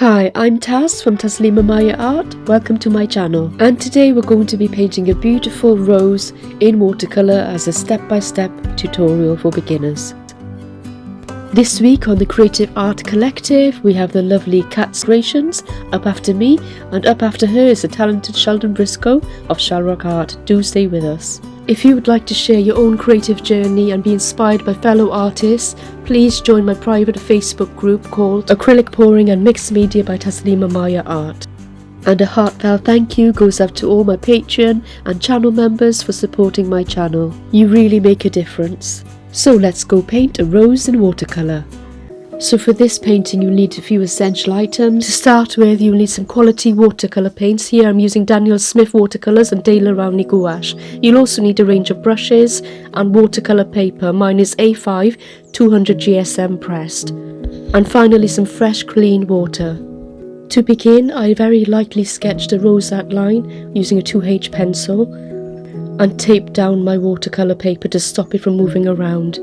Hi, I'm Taz from Taslima Maya Art. Welcome to my channel. And today we're going to be painting a beautiful rose in watercolor as a step-by-step tutorial for beginners. This week on the Creative Art Collective we have the lovely Kat's Creations. Up after me and up after her is the talented Sheldon Briscoe of Shalrock Art. Do stay with us. If you would like to share your own creative journey and be inspired by fellow artists, please join my private Facebook group called Acrylic Pouring and Mixed Media by Taslima Maya Art. And a heartfelt thank you goes out to all my Patreon and channel members for supporting my channel. You really make a difference. So let's go paint a rose in watercolour. So for this painting you'll need a few essential items. To start with you'll need some quality watercolour paints. Here I'm using Daniel Smith watercolours and Daler Rowney gouache. You'll also need a range of brushes and watercolour paper. Mine is A5 200 GSM pressed. And finally some fresh clean water. To begin I very lightly sketched a rose outline using a 2H pencil and taped down my watercolour paper to stop it from moving around.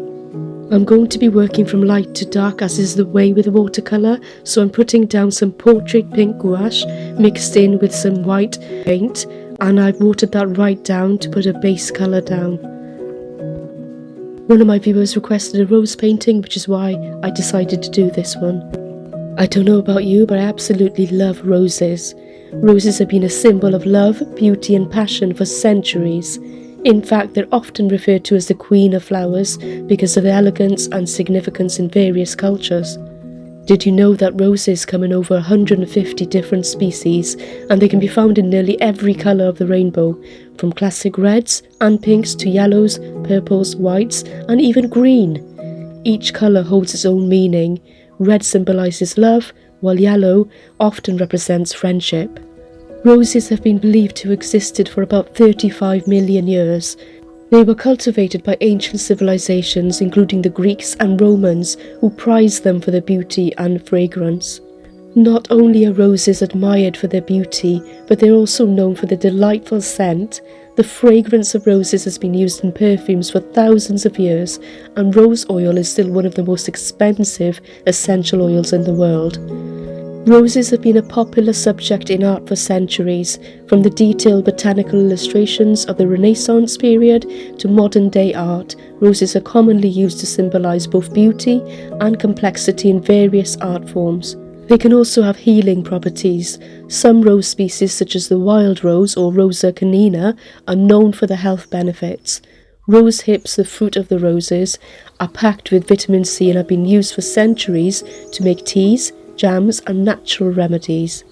I'm going to be working from light to dark as is the way with watercolour, so I'm putting down some portrait pink gouache mixed in with some white paint, and I've watered that right down to put a base colour down. One of my viewers requested a rose painting, which is why I decided to do this one. I don't know about you, but I absolutely love roses. Roses have been a symbol of love, beauty and passion for centuries. In fact, they're often referred to as the queen of flowers because of their elegance and significance in various cultures. Did you know that roses come in over 150 different species and they can be found in nearly every colour of the rainbow, from classic reds and pinks to yellows, purples, whites and even green. Each colour holds its own meaning. Red symbolises love, while yellow often represents friendship. Roses have been believed to have existed for about 35 million years. They were cultivated by ancient civilizations, including the Greeks and Romans, who prized them for their beauty and fragrance. Not only are roses admired for their beauty, but they're also known for their delightful scent. The fragrance of roses has been used in perfumes for thousands of years, and rose oil is still one of the most expensive essential oils in the world. Roses have been a popular subject in art for centuries, from the detailed botanical illustrations of the Renaissance period to modern-day art. Roses are commonly used to symbolize both beauty and complexity in various art forms. They can also have healing properties. Some rose species, such as the wild rose or Rosa canina, are known for their health benefits. Rose hips, the fruit of the roses, are packed with vitamin C and have been used for centuries to make teas, jams and natural remedies.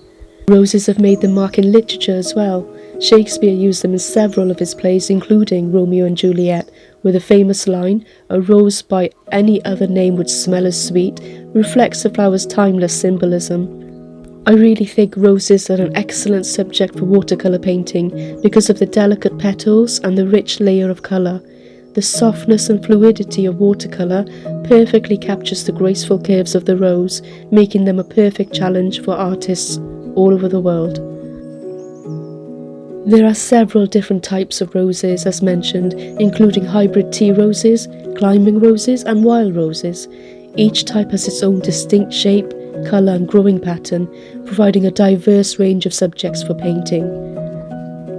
Roses have made their mark in literature as well. Shakespeare used them in several of his plays, including Romeo and Juliet, where the famous line, "A rose by any other name would smell as sweet," reflects the flower's timeless symbolism. I really think roses are an excellent subject for watercolour painting because of the delicate petals and the rich layer of colour. The softness and fluidity of watercolour perfectly captures the graceful curves of the rose, making them a perfect challenge for artists all over the world. There are several different types of roses as mentioned, including hybrid tea roses, climbing roses and wild roses. Each type has its own distinct shape, colour and growing pattern, providing a diverse range of subjects for painting.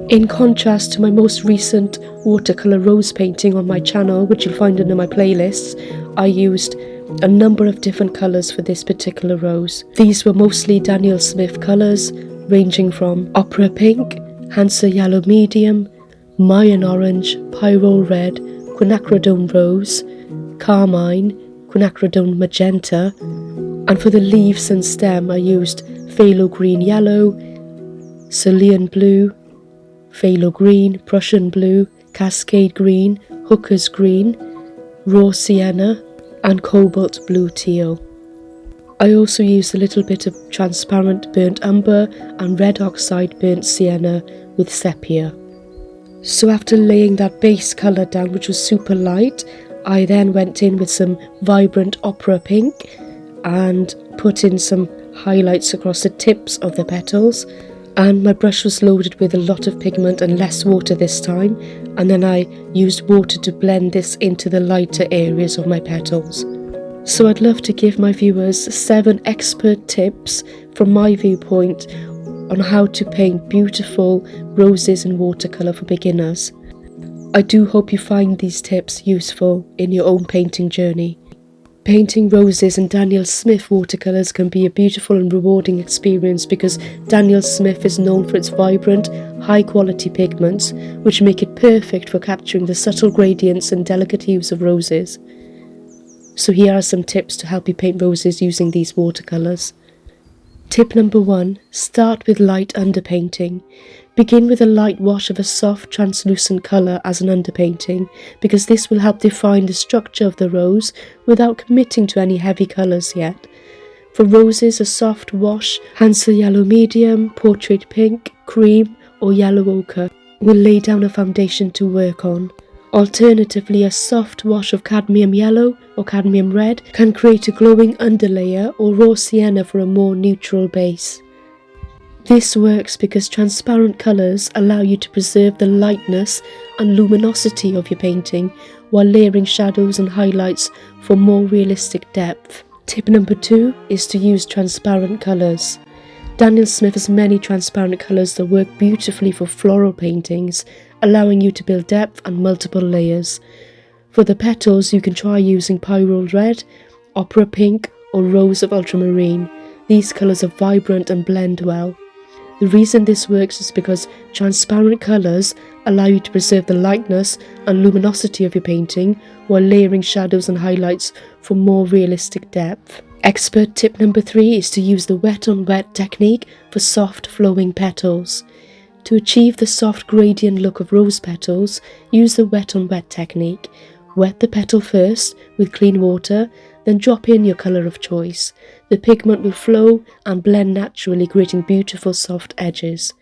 In contrast to my most recent watercolour rose painting on my channel, which you'll find under my playlists, I used a number of different colours for this particular rose. These were mostly Daniel Smith colours, ranging from opera pink, Hansa yellow medium, Mayan orange, pyrrole red, quinacridone rose, carmine, quinacridone magenta, and for the leaves and stem I used phthalo green yellow, cerulean blue, phthalo green, Prussian blue, cascade green, hooker's green, raw sienna and cobalt blue teal. I also used a little bit of transparent burnt umber and red oxide burnt sienna with sepia. So after laying that base colour down, which was super light, I then went in with some vibrant opera pink and put in some highlights across the tips of the petals. And my brush was loaded with a lot of pigment and less water this time, and then I used water to blend this into the lighter areas of my petals. So I'd love to give my viewers 7 expert tips from my viewpoint on how to paint beautiful roses in watercolour for beginners. I do hope you find these tips useful in your own painting journey. Painting roses in Daniel Smith watercolours can be a beautiful and rewarding experience because Daniel Smith is known for its vibrant, high-quality pigments, which make it perfect for capturing the subtle gradients and delicate hues of roses. So here are some tips to help you paint roses using these watercolours. Tip number 1. Start with light underpainting. Begin with a light wash of a soft translucent colour as an underpainting, because this will help define the structure of the rose without committing to any heavy colours yet. For roses, a soft wash, Hansel Yellow Medium, Portrait Pink, Cream or Yellow Ochre will lay down a foundation to work on. Alternatively, a soft wash of cadmium yellow or cadmium red can create a glowing underlayer, or raw sienna for a more neutral base. This works because transparent colours allow you to preserve the lightness and luminosity of your painting while layering shadows and highlights for more realistic depth. Tip number 2 is to use transparent colours. Daniel Smith has many transparent colours that work beautifully for floral paintings, allowing you to build depth and multiple layers. For the petals, you can try using Pyrrole Red, Opera Pink or Rose of Ultramarine. These colours are vibrant and blend well. The reason this works is because transparent colours allow you to preserve the lightness and luminosity of your painting while layering shadows and highlights for more realistic depth. Expert tip number 3 is to use the wet on wet technique for soft flowing petals. To achieve the soft gradient look of rose petals, use the wet on wet technique. Wet the petal first with clean water, then drop in your colour of choice. The pigment will flow and blend naturally, creating beautiful soft edges.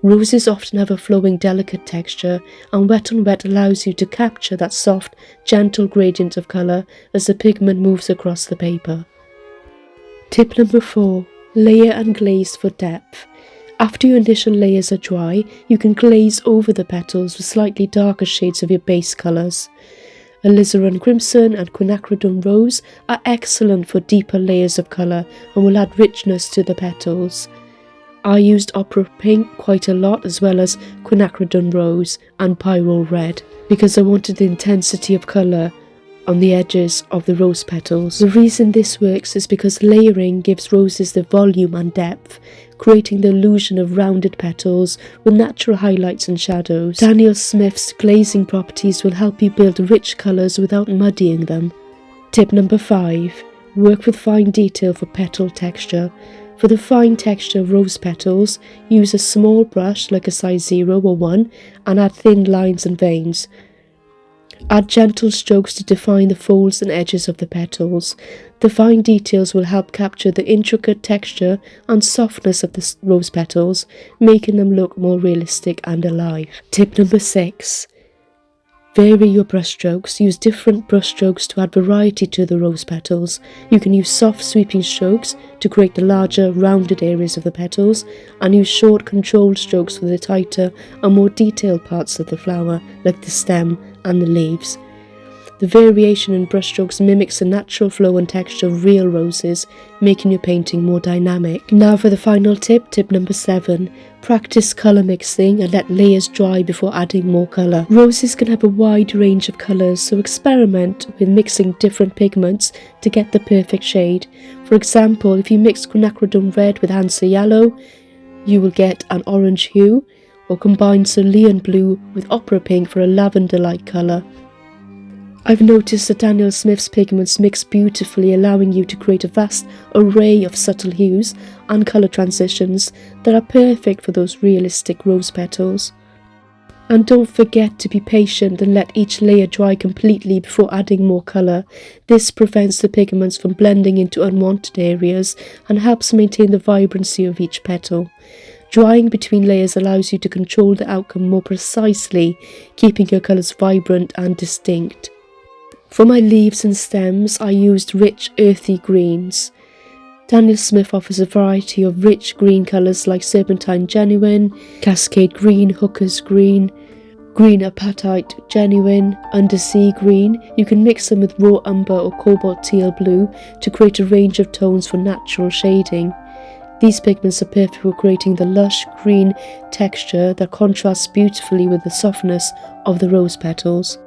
Roses often have a flowing, delicate texture, and wet on wet allows you to capture that soft, gentle gradient of colour as the pigment moves across the paper. Tip number 4. Layer and glaze for depth. After your initial layers are dry, you can glaze over the petals with slightly darker shades of your base colours. Alizarin Crimson and Quinacridone Rose are excellent for deeper layers of colour and will add richness to the petals. I used Opera Pink quite a lot, as well as Quinacridone Rose and Pyrrole Red, because I wanted the intensity of colour on the edges of the rose petals. The reason this works is because layering gives roses the volume and depth, creating the illusion of rounded petals with natural highlights and shadows. Daniel Smith's glazing properties will help you build rich colours without muddying them. Tip number 5. Work with fine detail for petal texture. For the fine texture of rose petals, use a small brush like a size 0 or 1 and add thin lines and veins. Add gentle strokes to define the folds and edges of the petals. The fine details will help capture the intricate texture and softness of the rose petals, making them look more realistic and alive. Tip number 6. Vary your brushstrokes. Use different brushstrokes to add variety to the rose petals. You can use soft sweeping strokes to create the larger, rounded areas of the petals, and use short, controlled strokes for the tighter and more detailed parts of the flower, like the stem and the leaves. The variation in brushstrokes mimics the natural flow and texture of real roses, making your painting more dynamic. Now for the final tip, tip number 7. Practice colour mixing and let layers dry before adding more colour. Roses can have a wide range of colours, so experiment with mixing different pigments to get the perfect shade. For example, if you mix Quinacridone Red with Hansel Yellow, you will get an orange hue, or combine cerulean blue with Opera Pink for a lavender-like colour. I've noticed that Daniel Smith's pigments mix beautifully, allowing you to create a vast array of subtle hues and colour transitions that are perfect for those realistic rose petals. And don't forget to be patient and let each layer dry completely before adding more colour. This prevents the pigments from blending into unwanted areas and helps maintain the vibrancy of each petal. Drying between layers allows you to control the outcome more precisely, keeping your colours vibrant and distinct. For my leaves and stems, I used rich earthy greens. Daniel Smith offers a variety of rich green colours like Serpentine Genuine, Cascade Green, Hooker's Green, Green apatite, genuine, undersea green. You can mix them with raw umber or cobalt teal blue to create a range of tones for natural shading. These pigments are perfect for creating the lush green texture that contrasts beautifully with the softness of the rose petals.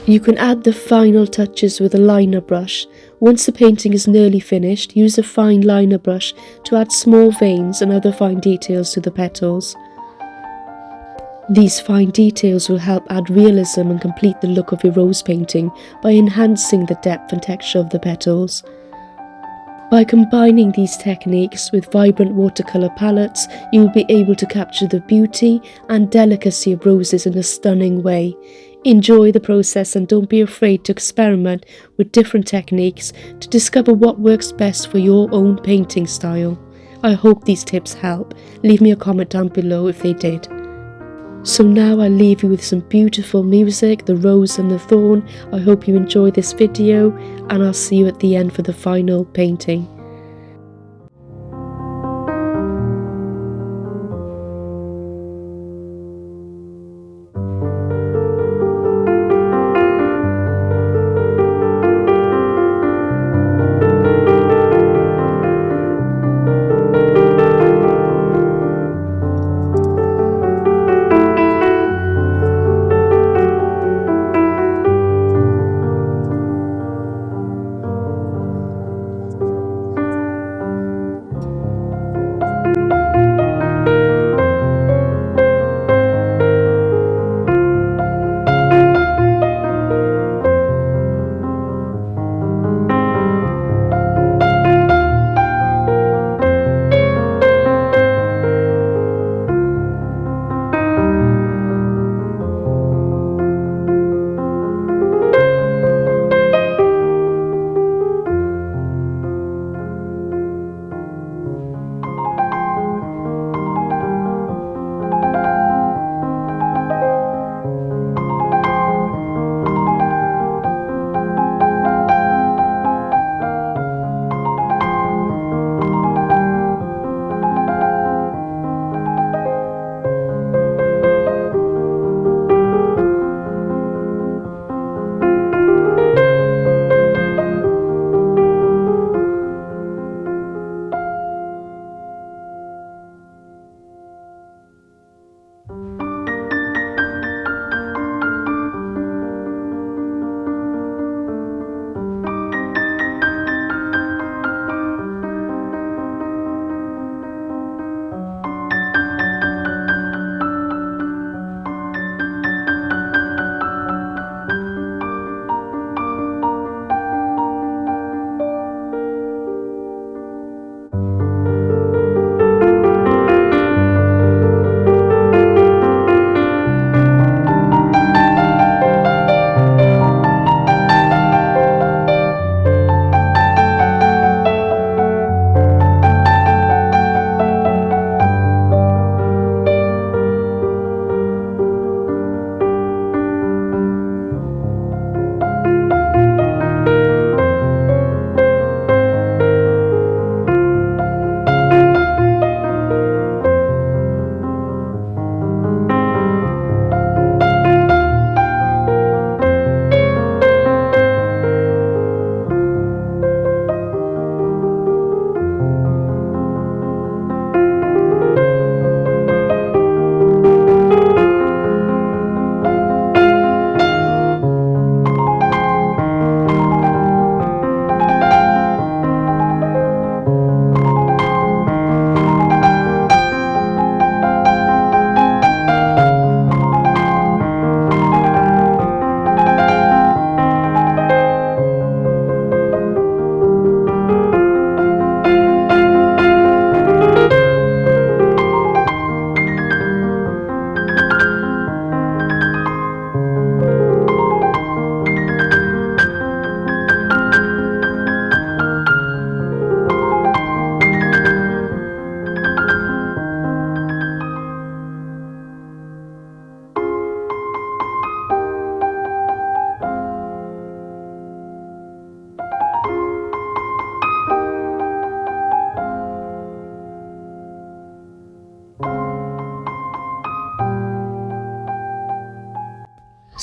You can add the final touches with a liner brush. Once the painting is nearly finished, use a fine liner brush to add small veins and other fine details to the petals. These fine details will help add realism and complete the look of your rose painting by enhancing the depth and texture of the petals. By combining these techniques with vibrant watercolour palettes, you will be able to capture the beauty and delicacy of roses in a stunning way. Enjoy the process and don't be afraid to experiment with different techniques to discover what works best for your own painting style. I hope these tips help. Leave me a comment down below if they did. So now I leave you with some beautiful music, The Rose and the Thorn. I hope you enjoy this video and I'll see you at the end for the final painting.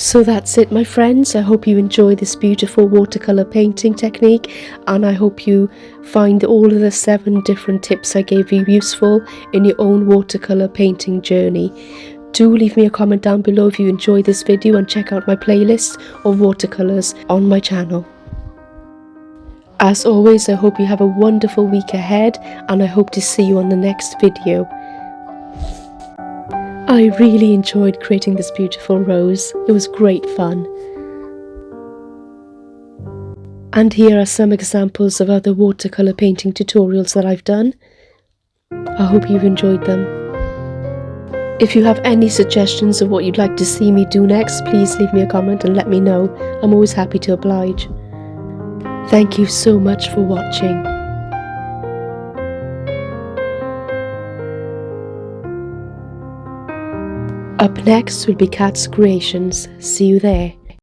So that's it, my friends. I hope you enjoy this beautiful watercolor painting technique, and I hope you find all of the 7 different tips I gave you useful in your own watercolor painting journey. Do leave me a comment down below if you enjoyed this video, and check out my playlist of watercolors on my channel. As always, I hope you have a wonderful week ahead, and I hope to see you on the next video. I really enjoyed creating this beautiful rose. It was great fun. And here are some examples of other watercolor painting tutorials that I've done. I hope you've enjoyed them. If you have any suggestions of what you'd like to see me do next, please leave me a comment and let me know. I'm always happy to oblige. Thank you so much for watching. Up next will be Kat's Creations. See you there.